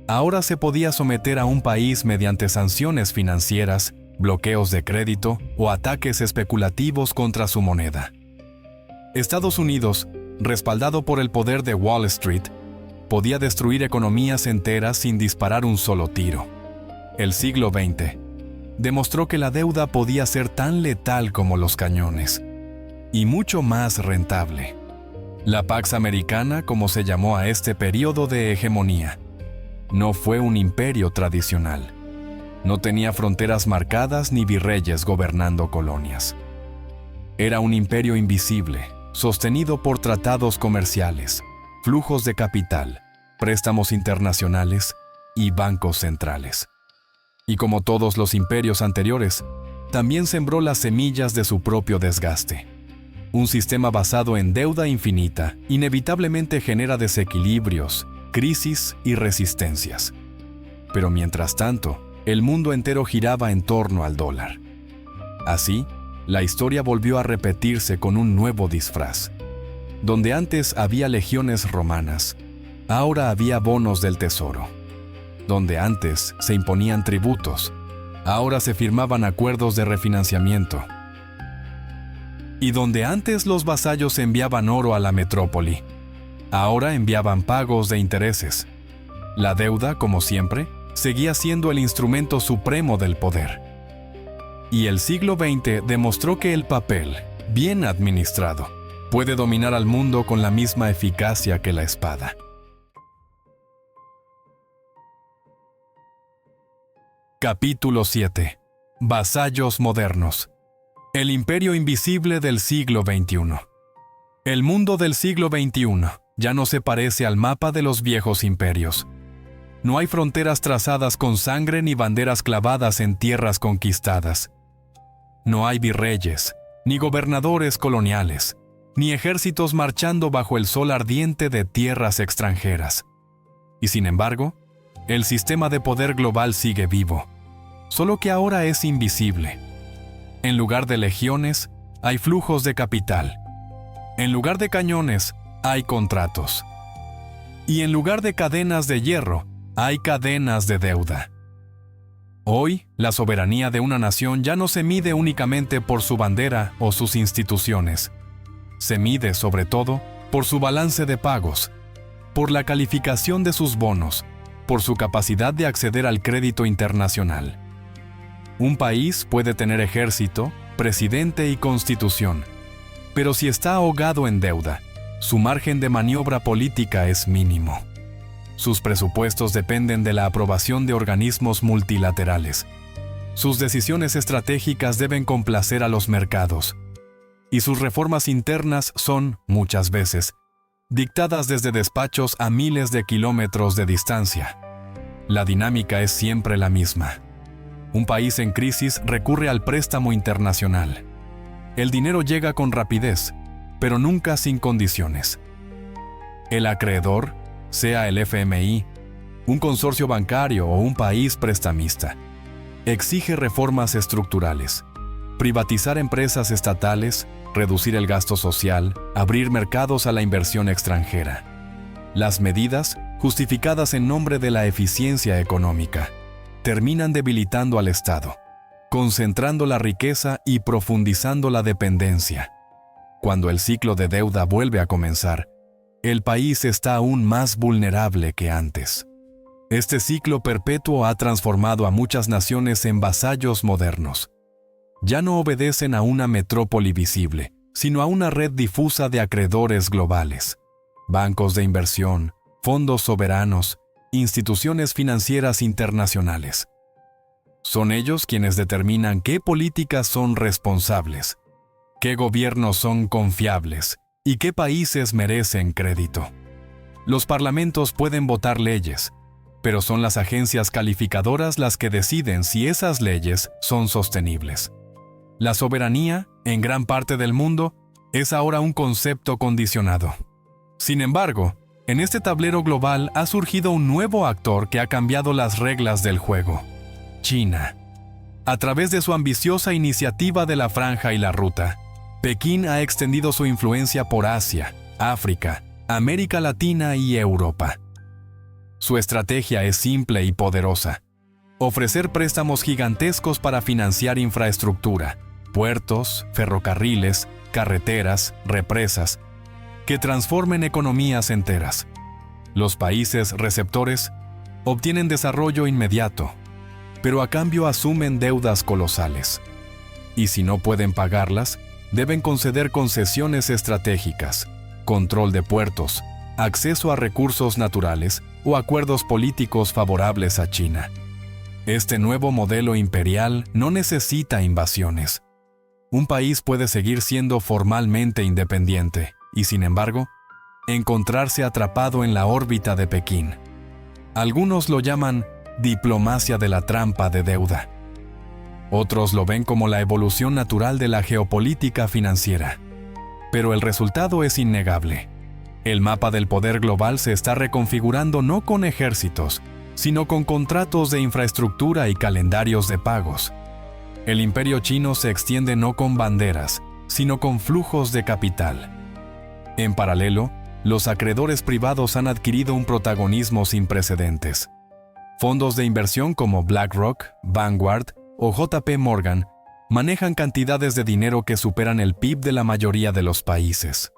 Ahora se podía someter a un país mediante sanciones financieras, bloqueos de crédito o ataques especulativos contra su moneda. Estados Unidos, respaldado por el poder de Wall Street, podía destruir economías enteras sin disparar un solo tiro. El siglo XX demostró que la deuda podía ser tan letal como los cañones, y mucho más rentable. La Pax Americana, como se llamó a este periodo de hegemonía, no fue un imperio tradicional. No tenía fronteras marcadas ni virreyes gobernando colonias. Era un imperio invisible, sostenido por tratados comerciales, flujos de capital, préstamos internacionales y bancos centrales. Y como todos los imperios anteriores, también sembró las semillas de su propio desgaste. Un sistema basado en deuda infinita inevitablemente genera desequilibrios, crisis y resistencias. Pero mientras tanto, el mundo entero giraba en torno al dólar. Así, la historia volvió a repetirse con un nuevo disfraz. Donde antes había legiones romanas, ahora había bonos del tesoro. Donde antes se imponían tributos, ahora se firmaban acuerdos de refinanciamiento. Y donde antes los vasallos enviaban oro a la metrópoli, ahora enviaban pagos de intereses. La deuda, como siempre, seguía siendo el instrumento supremo del poder. Y el siglo XX demostró que el papel, bien administrado, puede dominar al mundo con la misma eficacia que la espada. Capítulo 7. Vasallos modernos. El imperio invisible del siglo XXI. El mundo del siglo XXI ya no se parece al mapa de los viejos imperios. No hay fronteras trazadas con sangre ni banderas clavadas en tierras conquistadas. No hay virreyes, ni gobernadores coloniales, ni ejércitos marchando bajo el sol ardiente de tierras extranjeras. Y sin embargo, el sistema de poder global sigue vivo, solo que ahora es invisible. En lugar de legiones, hay flujos de capital. En lugar de cañones, hay contratos. Y en lugar de cadenas de hierro, hay cadenas de deuda. Hoy, la soberanía de una nación ya no se mide únicamente por su bandera o sus instituciones. Se mide, sobre todo, por su balance de pagos, por la calificación de sus bonos, por su capacidad de acceder al crédito internacional. Un país puede tener ejército, presidente y constitución, pero si está ahogado en deuda, su margen de maniobra política es mínimo. Sus presupuestos dependen de la aprobación de organismos multilaterales. Sus decisiones estratégicas deben complacer a los mercados. Y sus reformas internas son, muchas veces, dictadas desde despachos a miles de kilómetros de distancia. La dinámica es siempre la misma. Un país en crisis recurre al préstamo internacional. El dinero llega con rapidez, pero nunca sin condiciones. El acreedor, sea el FMI, un consorcio bancario o un país prestamista, exige reformas estructurales, privatizar empresas estatales, reducir el gasto social, abrir mercados a la inversión extranjera. Las medidas, justificadas en nombre de la eficiencia económica, terminan debilitando al Estado, concentrando la riqueza y profundizando la dependencia. Cuando el ciclo de deuda vuelve a comenzar, el país está aún más vulnerable que antes. Este ciclo perpetuo ha transformado a muchas naciones en vasallos modernos. Ya no obedecen a una metrópoli visible, sino a una red difusa de acreedores globales, bancos de inversión, fondos soberanos, instituciones financieras internacionales. Son ellos quienes determinan qué políticas son responsables, qué gobiernos son confiables y qué países merecen crédito. Los parlamentos pueden votar leyes, pero son las agencias calificadoras las que deciden si esas leyes son sostenibles. La soberanía, en gran parte del mundo, es ahora un concepto condicionado. Sin embargo, en este tablero global ha surgido un nuevo actor que ha cambiado las reglas del juego: China. A través de su ambiciosa iniciativa de la Franja y la Ruta, Pekín ha extendido su influencia por Asia, África, América Latina y Europa. Su estrategia es simple y poderosa: ofrecer préstamos gigantescos para financiar infraestructura, puertos, ferrocarriles, carreteras, represas, que transformen economías enteras. Los países receptores obtienen desarrollo inmediato, pero a cambio asumen deudas colosales. Y si no pueden pagarlas, deben conceder concesiones estratégicas, control de puertos, acceso a recursos naturales o acuerdos políticos favorables a China. Este nuevo modelo imperial no necesita invasiones. Un país puede seguir siendo formalmente independiente y, sin embargo, encontrarse atrapado en la órbita de Pekín. Algunos lo llaman diplomacia de la trampa de deuda. Otros lo ven como la evolución natural de la geopolítica financiera. Pero el resultado es innegable. El mapa del poder global se está reconfigurando no con ejércitos, sino con contratos de infraestructura y calendarios de pagos. El imperio chino se extiende no con banderas, sino con flujos de capital. En paralelo, los acreedores privados han adquirido un protagonismo sin precedentes. Fondos de inversión como BlackRock, Vanguard o JP Morgan manejan cantidades de dinero que superan el PIB de la mayoría de los países.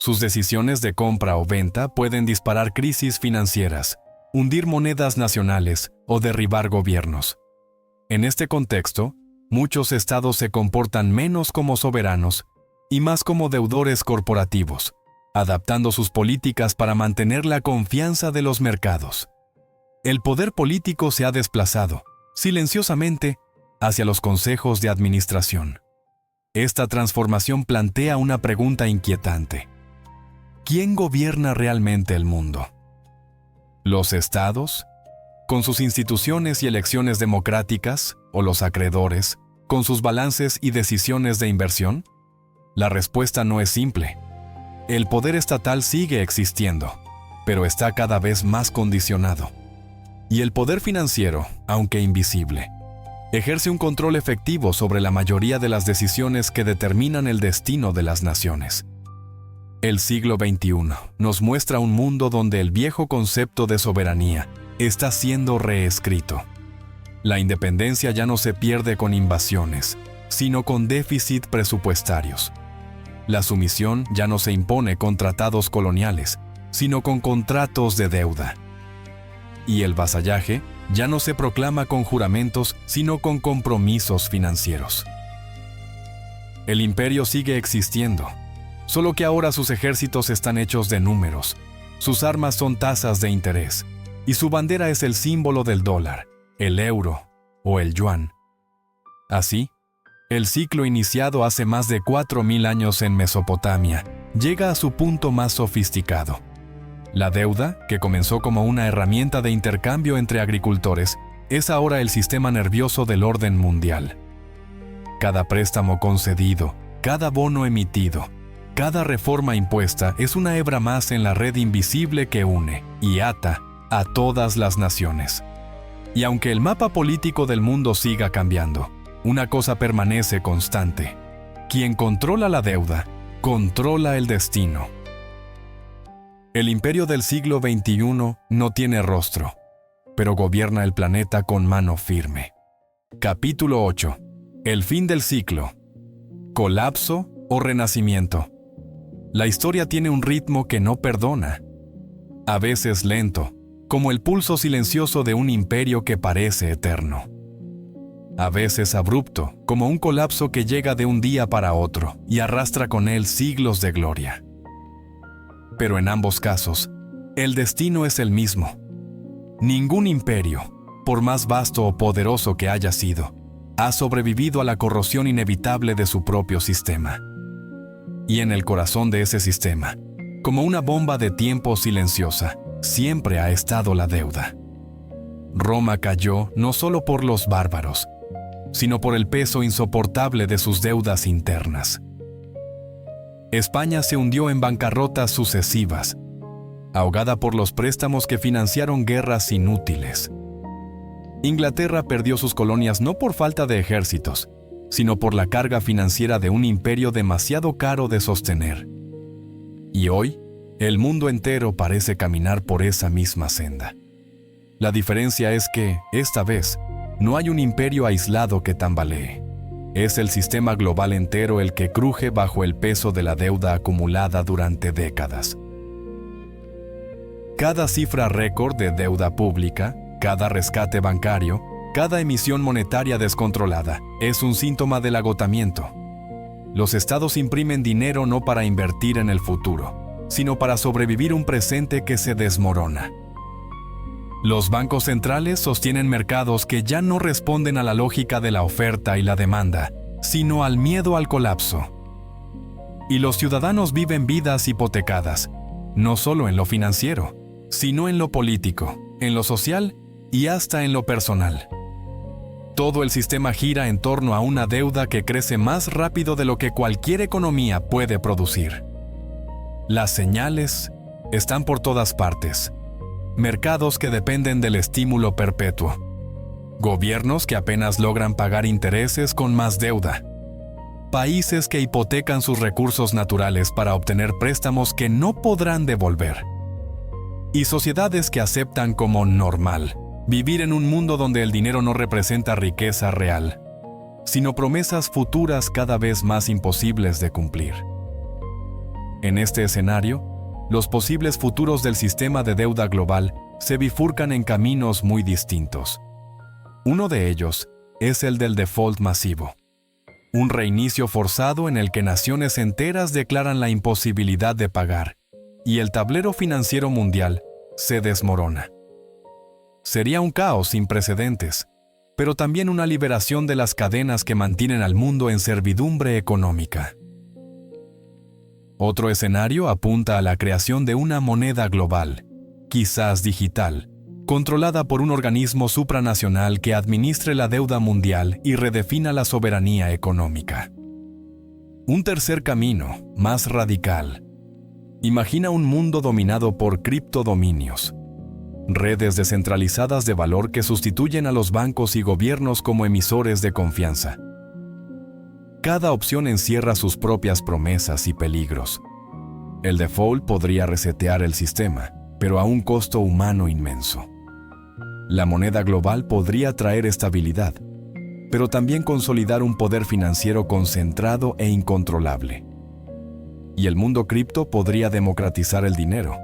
Sus decisiones de compra o venta pueden disparar crisis financieras, hundir monedas nacionales o derribar gobiernos. En este contexto, muchos estados se comportan menos como soberanos y más como deudores corporativos, adaptando sus políticas para mantener la confianza de los mercados. El poder político se ha desplazado, silenciosamente, hacia los consejos de administración. Esta transformación plantea una pregunta inquietante: ¿quién gobierna realmente el mundo? ¿Los estados, con sus instituciones y elecciones democráticas, o los acreedores, con sus balances y decisiones de inversión? La respuesta no es simple. El poder estatal sigue existiendo, pero está cada vez más condicionado. Y el poder financiero, aunque invisible, ejerce un control efectivo sobre la mayoría de las decisiones que determinan el destino de las naciones. El siglo XXI nos muestra un mundo donde el viejo concepto de soberanía está siendo reescrito. La independencia ya no se pierde con invasiones, sino con déficit presupuestarios. La sumisión ya no se impone con tratados coloniales, sino con contratos de deuda. Y el vasallaje ya no se proclama con juramentos, sino con compromisos financieros. El imperio sigue existiendo, solo que ahora sus ejércitos están hechos de números, sus armas son tasas de interés, y su bandera es el símbolo del dólar, el euro o el yuan. Así, el ciclo iniciado hace más de 4.000 años en Mesopotamia llega a su punto más sofisticado. La deuda, que comenzó como una herramienta de intercambio entre agricultores, es ahora el sistema nervioso del orden mundial. Cada préstamo concedido, cada bono emitido, cada reforma impuesta es una hebra más en la red invisible que une y ata a todas las naciones. Y aunque el mapa político del mundo siga cambiando, una cosa permanece constante: quien controla la deuda, controla el destino. El imperio del siglo XXI no tiene rostro, pero gobierna el planeta con mano firme. Capítulo 8. El fin del ciclo. ¿Colapso o renacimiento? La historia tiene un ritmo que no perdona. A veces lento, como el pulso silencioso de un imperio que parece eterno. A veces abrupto, como un colapso que llega de un día para otro y arrastra con él siglos de gloria. Pero en ambos casos, El destino es el mismo. Ningún imperio, por más vasto o poderoso que haya sido, ha sobrevivido a la corrosión inevitable de su propio sistema. Y en el corazón de ese sistema, como una bomba de tiempo silenciosa, siempre ha estado la deuda. Roma cayó no solo por los bárbaros, sino por el peso insoportable de sus deudas internas. España se hundió en bancarrotas sucesivas, ahogada por los préstamos que financiaron guerras inútiles. Inglaterra perdió sus colonias no por falta de ejércitos, sino por la carga financiera de un imperio demasiado caro de sostener. Y hoy, el mundo entero parece caminar por esa misma senda. La diferencia es que, esta vez, no hay un imperio aislado que tambalee. Es el sistema global entero el que cruje bajo el peso de la deuda acumulada durante décadas. Cada cifra récord de deuda pública, cada rescate bancario, cada emisión monetaria descontrolada, es un síntoma del agotamiento. Los estados imprimen dinero no para invertir en el futuro, sino para sobrevivir un presente que se desmorona. Los bancos centrales sostienen mercados que ya no responden a la lógica de la oferta y la demanda, sino al miedo al colapso. Y los ciudadanos viven vidas hipotecadas, no solo en lo financiero, sino en lo político, en lo social y hasta en lo personal. Todo el sistema gira en torno a una deuda que crece más rápido de lo que cualquier economía puede producir. Las señales están por todas partes. Mercados que dependen del estímulo perpetuo. Gobiernos que apenas logran pagar intereses con más deuda. Países que hipotecan sus recursos naturales para obtener préstamos que no podrán devolver. Y sociedades que aceptan como normal vivir en un mundo donde el dinero no representa riqueza real, sino promesas futuras cada vez más imposibles de cumplir. En este escenario, los posibles futuros del sistema de deuda global se bifurcan en caminos muy distintos. Uno de ellos es el del default masivo, un reinicio forzado en el que naciones enteras declaran la imposibilidad de pagar, y el tablero financiero mundial se desmorona. Sería un caos sin precedentes, pero también una liberación de las cadenas que mantienen al mundo en servidumbre económica. Otro escenario apunta a la creación de una moneda global, quizás digital, controlada por un organismo supranacional que administre la deuda mundial y redefina la soberanía económica. Un tercer camino, más radical, imagina un mundo dominado por criptodominios, redes descentralizadas de valor que sustituyen a los bancos y gobiernos como emisores de confianza. Cada opción encierra sus propias promesas y peligros. El default podría resetear el sistema, pero a un costo humano inmenso. La moneda global podría traer estabilidad, pero también consolidar un poder financiero concentrado e incontrolable. Y el mundo cripto podría democratizar el dinero,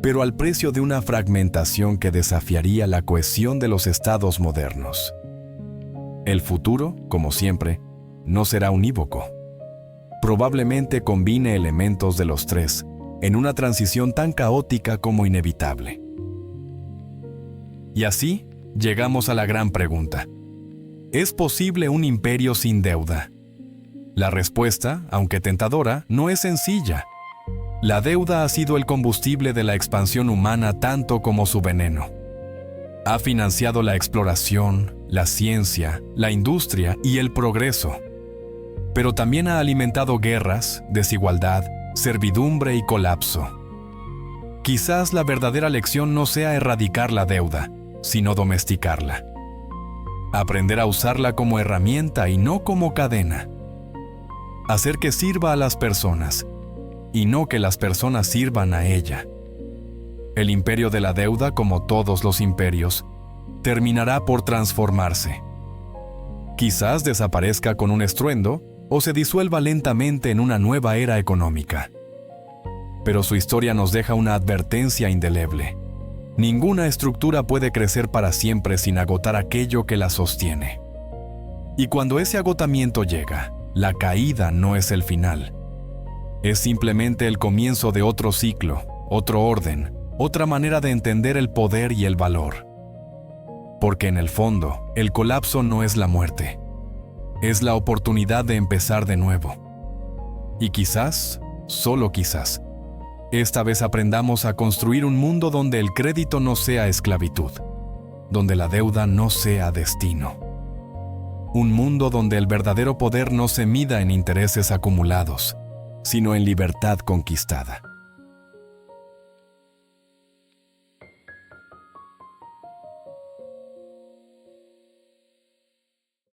pero al precio de una fragmentación que desafiaría la cohesión de los estados modernos. El futuro, como siempre, no será unívoco. Probablemente combine elementos de los tres, en una transición tan caótica como inevitable. Y así, llegamos a la gran pregunta. ¿Es posible un imperio sin deuda? La respuesta, aunque tentadora, no es sencilla. La deuda ha sido el combustible de la expansión humana tanto como su veneno. Ha financiado la exploración, la ciencia, la industria y el progreso. Pero también ha alimentado guerras, desigualdad, servidumbre y colapso. Quizás la verdadera lección no sea erradicar la deuda, sino domesticarla. Aprender a usarla como herramienta y no como cadena. Hacer que sirva a las personas, y no que las personas sirvan a ella. El imperio de la deuda, como todos los imperios, terminará por transformarse. Quizás desaparezca con un estruendo, o se disuelva lentamente en una nueva era económica. Pero su historia nos deja una advertencia indeleble. Ninguna estructura puede crecer para siempre sin agotar aquello que la sostiene. Y cuando ese agotamiento llega, la caída no es el final. Es simplemente el comienzo de otro ciclo, otro orden, otra manera de entender el poder y el valor. Porque en el fondo, el colapso no es la muerte, es la oportunidad de empezar de nuevo. Y quizás, solo quizás, esta vez aprendamos a construir un mundo donde el crédito no sea esclavitud, donde la deuda no sea destino. Un mundo donde el verdadero poder no se mida en intereses acumulados, sino en libertad conquistada.